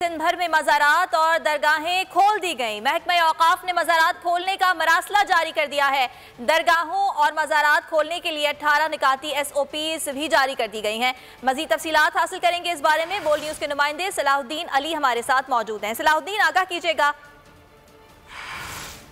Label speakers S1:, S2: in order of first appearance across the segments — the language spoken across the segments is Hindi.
S1: सिंध भर में मज़ारात और दरगाहें खोल दी गई। महकमा औकाफ ने मज़ारात खोलने का मरासला जारी कर दिया है। दरगाहों और मज़ारात खोलने के लिए 18 निकाती SOPs भी जारी कर दी गई हैं। मज़ीद तफसीलात हासिल करेंगे इस बारे में। बोल न्यूज़ के नुमाइंदे सलाहुद्दीन अली हमारे साथ मौजूद हैं। सलाहुद्दीन, आगाह कीजिएगा,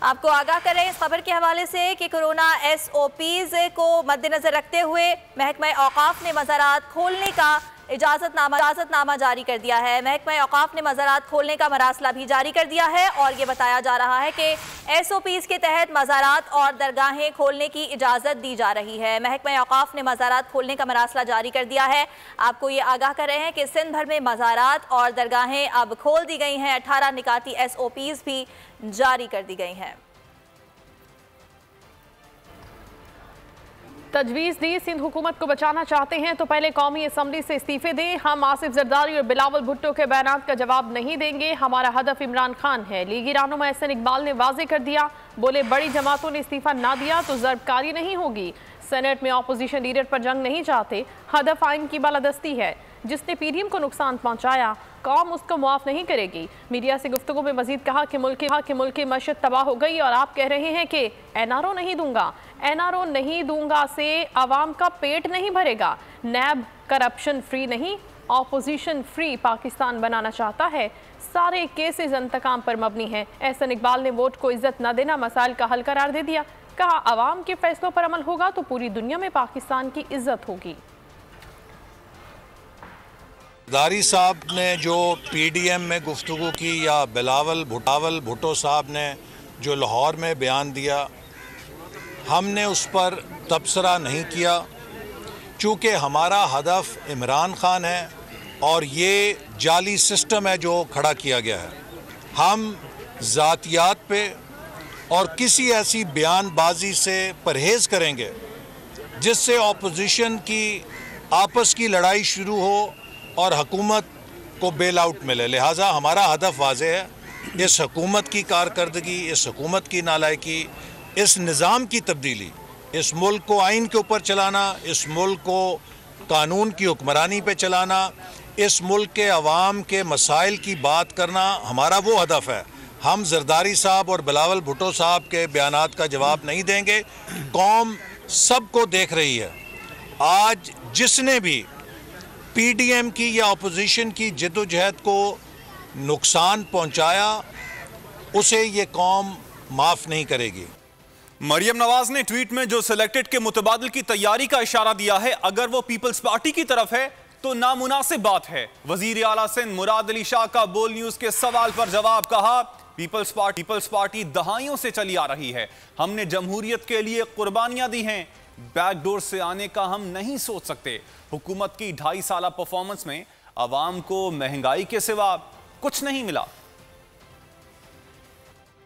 S1: आपको आगाह कर रहे हैं इस खबर के हवाले से कि कोरोना SOPs को मद्देनजर रखते हुए महकमा औकाफ ने मज़ारात खोलने का इजाज़तनामा जारी कर दिया है। महकमा औकाफ ने मज़ारात खोलने का मरासला भी जारी कर दिया है और ये बताया जा रहा है कि SOPs के तहत मज़ारात और दरगाहें खोलने की इजाज़त दी जा रही है। महकमा औकाफ ने मज़ारात खोलने का मरासला जारी कर दिया है। आपको ये आगाह कर रहे हैं कि सिंध भर में मज़ारात और दरगाहें अब खोल दी गई हैं। 18 निकाती SOPs भी जारी कर दी गई हैं।
S2: तजवीज़ दी, सिंध हुकूमत को बचाना चाहते हैं तो पहले कौमी असम्बली से इस्तीफे दें। हम आसिफ जरदारी और बिलावल भुट्टो के बयानात का जवाब नहीं देंगे। हमारा हदफ इमरान खान है। लीगी रहनुमा एहसन इकबाल ने वाजे कर दिया। बोले बड़ी जमातों ने इस्तीफा ना दिया तो ज़रबकारी नहीं होगी। सेनेट में अपोजिशन लीडर पर जंग नहीं चाहते। हदफ आइन की बालादस्ती है। जिसने PDM को नुकसान पहुंचाया कौम उसको मुआफ़ नहीं करेगी। मीडिया से गुफ्तगू में मजीद कहा कि मुल्क की मशत तबाह हो गई और आप कह रहे हैं कि NRO नहीं दूंगा। NRO नहीं दूंगा से आवाम का पेट नहीं भरेगा। नैब करप्शन फ्री नहीं, ऑपोजिशन फ्री पाकिस्तान बनाना चाहता है। सारे केसेस इंतकाम पर मबनी हैं। एहसन इकबाल ने वोट को इज्जत न देना मसाइल का हल करार दे दिया। कहा आवाम के फैसलों पर अमल होगा तो पूरी दुनिया में पाकिस्तान की इज्जत होगी।
S3: दारी साहब ने जो PDM में गुफ्तगू की या बिलावल भुट्टो साहब ने जो लाहौर में बयान दिया, हमने उस पर तबसरा नहीं किया चूँकि हमारा हदफ इमरान खान है और ये जाली सिस्टम है जो खड़ा किया गया है। हम ज़ातियात पे और किसी ऐसी बयानबाजी से परहेज़ करेंगे जिससे ऑपोजिशन की आपस की लड़ाई शुरू हो और हुकूमत को बेल आउट मिले। लिहाजा हमारा हदफ वाज़े है। इस हुकूमत की कारकर्दगी, इस हुकूमत की नालायकी, इस निज़ाम की तब्दीली, इस मुल्क को आइन के ऊपर चलाना, इस मुल्क को कानून की हुक्मरानी पे चलाना, इस मुल्क के अवाम के मसाइल की बात करना हमारा वो हदफ है। हम जरदारी साहब और बिलावल भुट्टो साहब के बयानात का जवाब नहीं देंगे। कौम सबको देख रही है। आज जिसने भी PDM की या अपोजिशन की जद्दोजहद को नुकसान पहुंचाया उसे ये कौम माफ़ नहीं करेगी।
S4: मरियम नवाज ने ट्वीट में जो सिलेक्टेड के मुतबादल की तैयारी का इशारा दिया है, अगर वो पीपल्स पार्टी की तरफ है तो नामुनासिब बात है। वजीर आला सिंध मुराद अली शाह का बोल न्यूज के सवाल पर जवाब, कहा पीपल्स पार्टी दहाइयों से चली आ रही है। हमने जमहूरियत के लिए कुर्बानियां दी हैं। बैकडोर से आने का हम नहीं सोच सकते। हुकूमत की 2.5 साल परफॉर्मेंस में अवाम को महंगाई के सिवा कुछ नहीं मिला।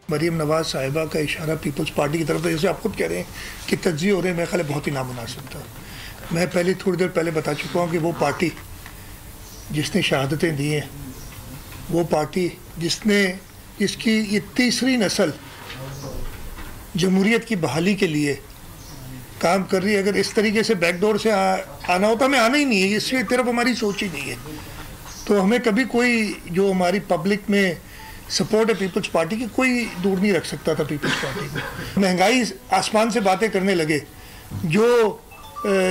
S5: मरियम नवाज साहिबा का इशारा पीपल्स पार्टी की तरफ, जैसे आप खुद कह रहे हैं कि तज्ज़िये हो रहे हैं, मेरे ख्याल बहुत ही नामुनासिब था। मैं थोड़ी देर पहले बता चुका हूँ कि वो पार्टी जिसने शहादतें दी हैं, वो पार्टी जिसकी ये तीसरी नस्ल जमहूरियत की बहाली के लिए काम कर रही है, अगर इस तरीके से बैकडोर से आना होता, हमें आना ही नहीं है। इसकी तरफ हमारी सोच ही नहीं है। तो हमें कभी कोई जो हमारी पब्लिक में सपोर्ट है पीपल्स पार्टी की, कोई दूर नहीं रख सकता था पीपल्स पार्टी को। महंगाई आसमान से बातें करने लगे। जो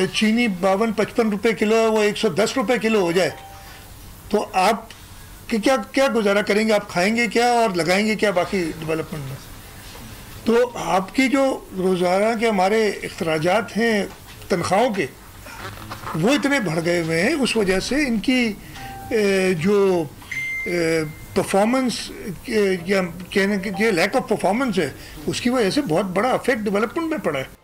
S5: चीनी 52-55 रुपये किलो है वो 110 रुपये किलो हो जाए तो आप कि क्या गुजारा करेंगे? आप खाएंगे क्या और लगाएंगे क्या बाकी डेवलपमेंट में? तो आपकी जो रोज़ाना के हमारे अखराजात हैं तनख्वाहों के, वो इतने बढ़ गए हुए हैं। उस वजह से इनकी जो परफॉर्मेंस या कहने की जो लैक ऑफ परफॉर्मेंस है, उसकी वजह से बहुत बड़ा इफेक्ट डेवलपमेंट में पड़ा है।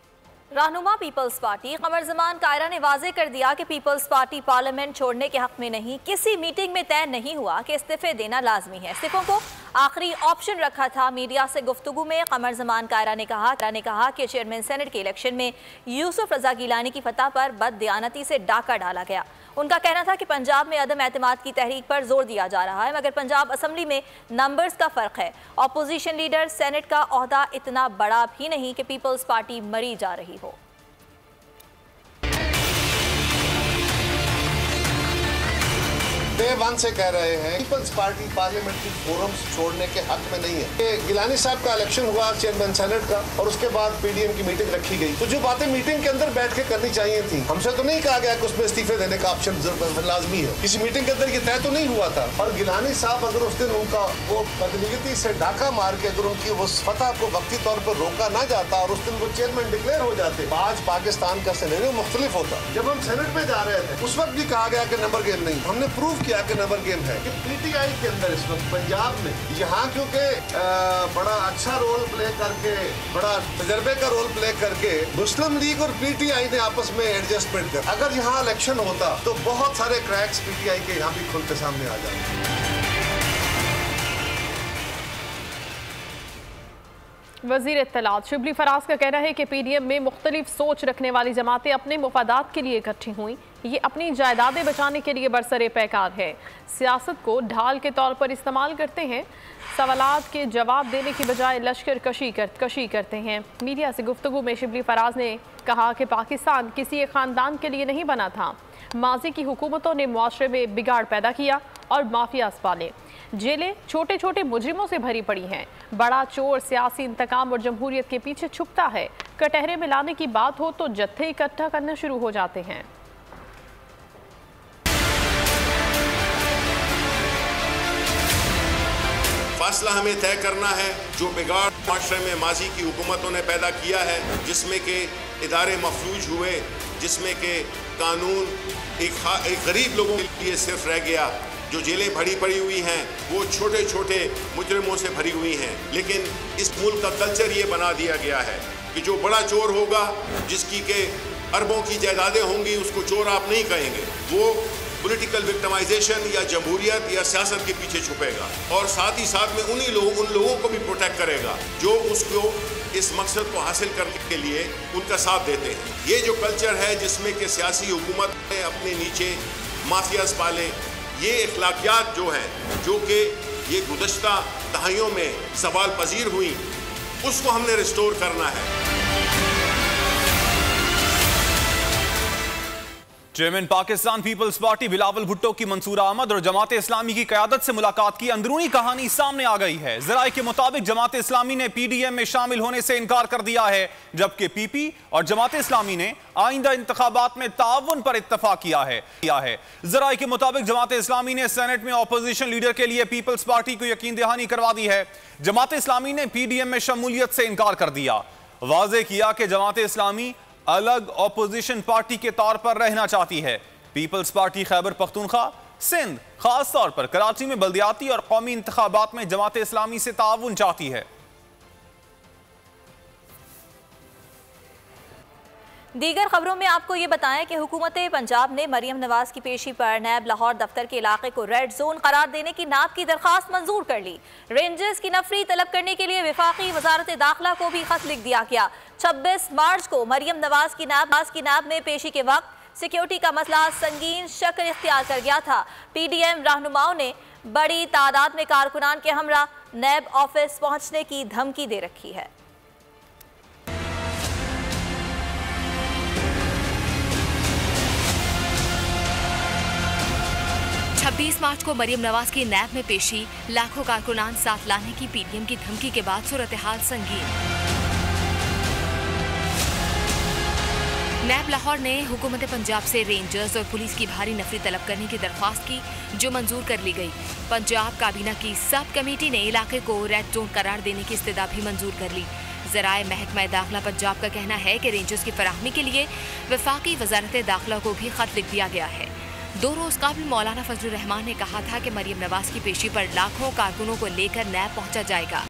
S1: रहनुमा पीपल्स पार्टी कमर जमान कायरा ने वाजे कर दिया कि पीपल्स पार्टी पार्लियामेंट छोड़ने के हक में नहीं। किसी मीटिंग में तय नहीं हुआ कि इस्तीफे देना लाजमी है। इस्तीफों को आखिरी ऑप्शन रखा था। मीडिया से गुफ्तगू में कमर जमान कायरा ने कहा कि चेयरमैन सेनेट के इलेक्शन में यूसुफ रजा गिलानी की फतह पर बददियानती से डाका डाला गया। उनका कहना था कि पंजाब में अदम एतमाद की तहरीक पर जोर दिया जा रहा है, मगर पंजाब असम्बली में नंबर्स का फ़र्क है। अपोजिशन लीडर सेनेट का ओहदा इतना बड़ा भी नहीं कि पीपल्स पार्टी मरी जा रही हो।
S6: डे वन से कह रहे हैं पीपल्स पार्टी पार्लियामेंट्री फोरम्स छोड़ने के हक में नहीं है। गिलानी साहब का इलेक्शन हुआ चेयरमैन सेनेट का और उसके बाद पीडीएम की मीटिंग रखी गई, तो जो बातें मीटिंग के अंदर बैठ के करनी चाहिए थी, हमसे तो नहीं कहा गया कि उसमें इस्तीफे देने का ऑप्शन लाजमी है। किसी मीटिंग के अंदर ये तय तो नहीं हुआ था। और गिलानी साहब अगर उस दिन उनका वो बदनीयती से डाका मार के अगर उनकी वो फतह को वक्ती तौर पर रोका ना जाता और उस दिन वो चेयरमैन डिक्लेयर हो जाते, आज पाकिस्तान का सिनेरियो मुख्तलिफ होता। जब हम सेनेट में जा रहे थे उस वक्त भी कहा गया कि नंबर गेम नहीं, हमने प्रूव किया कि नंबर गेम है। कि पीटीआई के अंदर इस वक्त पंजाब में यहाँ क्योंकि बड़ा अच्छा रोल प्ले करके, बड़ा तजर्बे का रोल प्ले करके मुस्लिम लीग और पीटीआई ने आपस में एडजस्टमेंट कर, अगर यहाँ इलेक्शन होता तो बहुत सारे क्रैक्स पीटीआई के यहाँ भी खुल के सामने आ जाते।
S2: वज़ीर इत्तलात शिबली फराज का कहना है कि पीडीएम में मुख्तलिफ सोच रखने वाली जमातें अपने मुफादात के लिए इकट्ठी हुई, ये अपनी जायदादें बचाने के लिए बरसरे पैकार है, सियासत को ढाल के तौर पर इस्तेमाल करते हैं, सवालात के जवाब देने की बजाय लश्कर कशी करते हैं। मीडिया से गुफ्तगू में शिबली फराज ने कहा कि पाकिस्तान किसी एक ख़ानदान के लिए नहीं बना था, माजी की हुकूमतों ने मुआशरे में बिगाड़ पैदा किया और माफियाज पाले, जेलें छोटे छोटे मुजरिमों से भरी पड़ी हैं, बड़ा चोर सियासी इंतकाम और जमहूरियत के पीछे छुपता है, कटहरे में लाने की बात हो तो जत्थे इकट्ठा करना शुरू हो जाते हैं।
S7: फासला हमें तय करना है जो बिगाड़ माशरे में माजी की हुकूमतों ने पैदा किया है, जिसमें के इदारे मफलूज हुए, जिसमें के कानून एक गरीब लोगों के लिए सिर्फ रह गया, जो जेलें भरी पड़ी हुई हैं वो छोटे छोटे मुजरिमों से भरी हुई हैं। लेकिन इस मुल्क का कल्चर ये बना दिया गया है कि जो बड़ा चोर होगा, जिसकी के अरबों की जायदादें होंगी, उसको चोर आप नहीं कहेंगे, वो पॉलिटिकल विक्टिमाइजेशन या जमहूरियत या सियासत के पीछे छुपेगा और साथ ही साथ में उन लोगों को भी प्रोटेक्ट करेगा जो उसको इस मकसद को हासिल करने के लिए उनका साथ देते हैं। ये जो कल्चर है जिसमें कि सियासी हुकूमत ने अपने नीचे माफियाज पाले, ये अखलाकियात जो हैं, जो कि ये गुज़श्ता दहाइयों में सवाल पजीर हुई, उसको हमने रिस्टोर करना है।
S4: चेयरमैन पाकिस्तान पीपल्स पार्टी बिलावल भुट्टो की मंसूर अहमद और जमात इस्लामी की क़यादत से मुलाकात की अंदरूनी कहानी सामने आ गई है। ज़राए के मुताबिक जमात इस्लामी ने पीडीएम में शामिल होने से इनकार कर दिया है, जबकि पीपी और जमात इस्लामी ने आइंदा इंतखाबात में ताउन पर इत्तफाक किया है। ज़राए के मुताबिक जमात इस्लामी ने सेनेट में अपोजिशन लीडर के लिए पीपल्स पार्टी को यकीन दहानी करवा दी है। जमात इस्लामी ने पीडीएम में शमूलियत से इनकार कर दिया, वाज़े किया कि जमात इस्लामी अलग ऑपोजिशन पार्टी के तौर पर रहना चाहती है। पीपल्स पार्टी खैबर पख्तूनख्वा सिंध खास तौर पर कराची में बल्दियाती और कौमी इंतखाबात में जमात इस्लामी से ताउन चाहती है।
S1: दीगर खबरों में आपको ये बताएं कि हुकूमत पंजाब ने मरियम नवाज की पेशी पर नैब लाहौर दफ्तर के इलाके को रेड जोन करार देने की नाब की दरखास्त मंजूर कर ली। रेंजर्स की नफरी तलब करने के लिए वफाकी वजारत दाखिला को भी खत लिख दिया गया। 26 मार्च को मरियम नवाज की नाब में पेशी के वक्त सिक्योरिटी का मसला संगीन शक्ल इख्तियार कर गया था। पीडीएम रहनुमाओं ने बड़ी तादाद में कारकुनान के हमरा नैब ऑफिस पहुंचने की धमकी दे रखी है।
S8: 26 मार्च को मरियम नवाज की नैब में पेशी, लाखों कारकुनान साथ लाने की पीडीएम की धमकी के बाद सूरत हाल संगीन। नैब लाहौर ने हुकूमत पंजाब से रेंजर्स और पुलिस की भारी नफरी तलब करने की दरख्वास्त की, जो मंजूर कर ली गई। पंजाब काबीना की सब कमेटी ने इलाके को रेड जोन करार देने की इस्तदा भी मंजूर कर ली। ज़राए महकमा दाखिला पंजाब का कहना है कि रेंजर्स की फराहमी के लिए वफाकी वजारत दाखिला को भी खत लिख दिया गया है। 2 रोज़ काबिल मौलाना फजलुर रहमान ने कहा था कि मरियम नवाज की पेशी पर लाखों कारकुनों को लेकर नैब पहुंचा जाएगा।